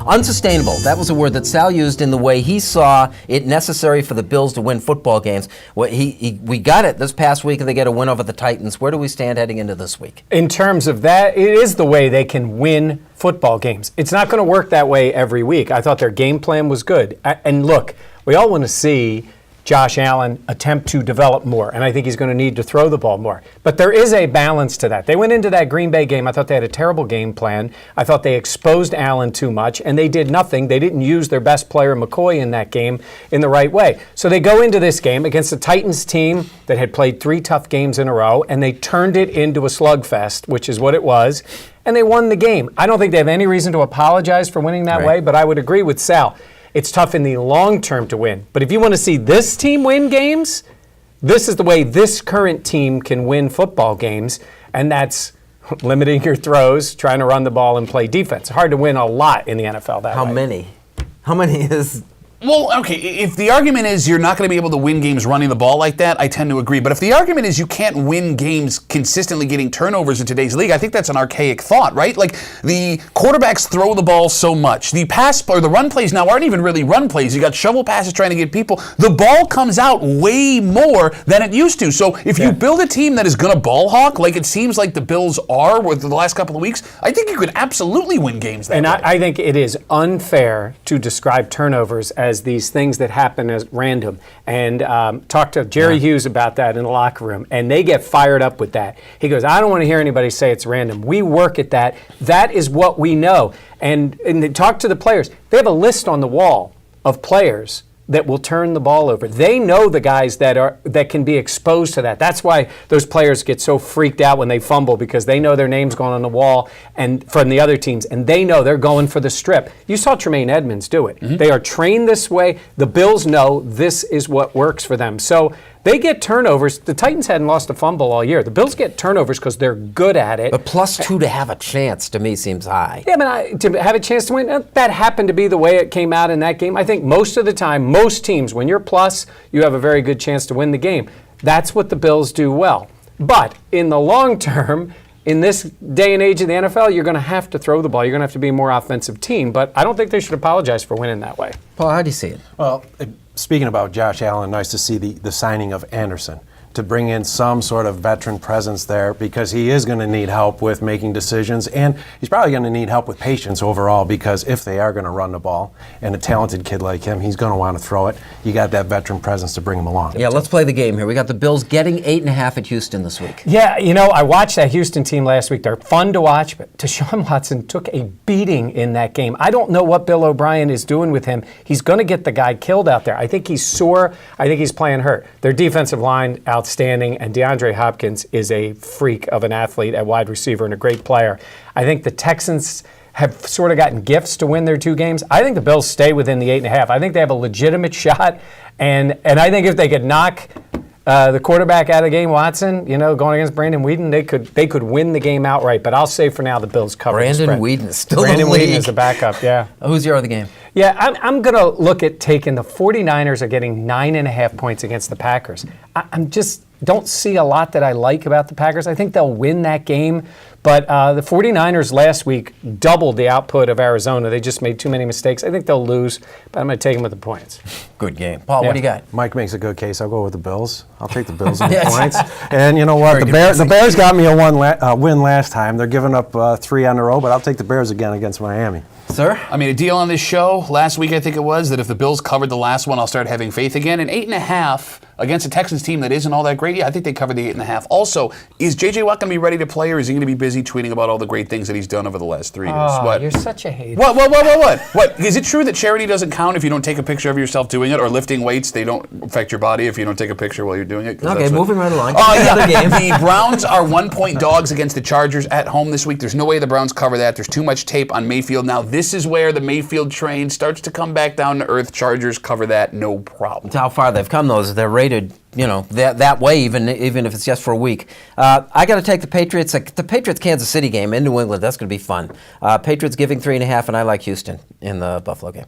Unsustainable. That was a word that Sal used in the way he saw it necessary for the Bills to win football games. We got it this past week, and they get a win over the Titans. Where do we stand heading into this week? In terms of that, it is the way they can win football games. It's not going to work that way every week. I thought their game plan was good. And look, we all want to see Josh Allen attempt to develop more, and I think he's going to need to throw the ball more. But there is a balance to that. They went into that Green Bay game. I thought they had a terrible game plan. I thought they exposed Allen too much, and they did nothing. They didn't use their best player, McCoy, in that game in the right way. So they go into this game against a Titans team that had played 3 tough games in a row, and they turned it into a slugfest, which is what it was, and they won the game. I don't think they have any reason to apologize for winning that way, but I would agree with Sal. It's tough in the long term to win. But if you want to see this team win games, this is the way this current team can win football games, and that's limiting your throws, trying to run the ball, and play defense. Hard to win a lot in the NFL that way. How many? How many is... Well, okay, if the argument is you're not going to be able to win games running the ball like that, I tend to agree. But if the argument is you can't win games consistently getting turnovers in today's league, I think that's an archaic thought, right? Like, the quarterbacks throw the ball so much. The pass or the run plays now aren't even really run plays. You got shovel passes trying to get people. The ball comes out way more than it used to. So if you build a team that is going to ball hawk, like it seems like the Bills are with the last couple of weeks, I think you could absolutely win games that way. And I think it is unfair to describe turnovers as these things that happen as random. And talk to Jerry Hughes about that in the locker room, and they get fired up with that. He goes, I don't want to hear anybody say it's random. We work at that. That is what we know. And they talk to the players. They have a list on the wall of players that will turn the ball over. They know the guys that can be exposed to that. That's why those players get so freaked out when they fumble, because they know their name's going on the wall and from the other teams, and they know they're going for the strip. You saw Tremaine Edmonds do it. They are trained this way. The Bills know this is what works for them. So they get turnovers. The Titans hadn't lost a fumble all year. The Bills get turnovers because they're good at it. But +2 to have a chance, to me, seems high. Yeah, but to have a chance to win, that happened to be the way it came out in that game. I think most of the time, most teams, when you're plus, you have a very good chance to win the game. That's what the Bills do well. But in the long term, in this day and age of the NFL, you're going to have to throw the ball. You're going to have to be a more offensive team. But I don't think they should apologize for winning that way. Paul, how do you see it? Well, speaking about Josh Allen, nice to see the signing of Anderson to bring in some sort of veteran presence there, because he is going to need help with making decisions, and he's probably going to need help with patience overall, because if they are going to run the ball, and a talented kid like him, he's going to want to throw it. You got that veteran presence to bring him along. Yeah, let's play the game here. We got the Bills getting 8.5 at Houston this week. Yeah, I watched that Houston team last week. They're fun to watch, but Deshaun Watson took a beating in that game. I don't know what Bill O'Brien is doing with him. He's going to get the guy killed out there. I think he's sore. I think he's playing hurt. Their defensive line, outstanding, and DeAndre Hopkins is a freak of an athlete at wide receiver and a great player. I think the Texans have sort of gotten gifts to win their 2 games. I think the Bills stay within the 8.5. I think they have a legitimate shot, and I think if they could knock the quarterback out of the game, Watson, going against Brandon Weeden, they could win the game outright. But I'll say for now the Bills cover the spread. Brandon Weeden is still Brandon in the league. Weeden is the backup, yeah. Who's your other game? Yeah, I'm going to look at taking the 49ers are getting 9.5 points against the Packers. I'm just don't see a lot that I like about the Packers. I think they'll win that game. But the 49ers last week doubled the output of Arizona. They just made too many mistakes. I think they'll lose, but I'm going to take them with the points. Good game. Paul, what do you got? Mike makes a good case. I'll go with the Bills. I'll take the Bills on the points. And you know what? The Bears got me a win last time. They're giving up 3 on the row, but I'll take the Bears again against Miami. Sir? I made a deal on this show last week, I think it was, that if the Bills covered the last one, I'll start having faith again. And 8.5 against a Texans team that isn't all that great. Yeah, I think they covered the 8.5. Also, is J.J. Watt going to be ready to play, or is he going to be busy tweeting about all the great things that he's done over the last 3 years? Oh, you're such a hater. What? Is it true that charity doesn't count if you don't take a picture of yourself doing it, or lifting weights, they don't affect your body if you don't take a picture while you're doing it? Okay, moving right along. The Browns are 1-point dogs against the Chargers at home this week. There's no way the Browns cover that. There's too much tape on Mayfield. Now, this is where the Mayfield train starts to come back down to earth. Chargers cover that, no problem. That's how far they've come, though, is they're rated, that way, even if it's just for a week. I got to take the Patriots. The Patriots-Kansas City game in New England, that's going to be fun. Patriots giving 3.5, and I like Houston in the Buffalo game.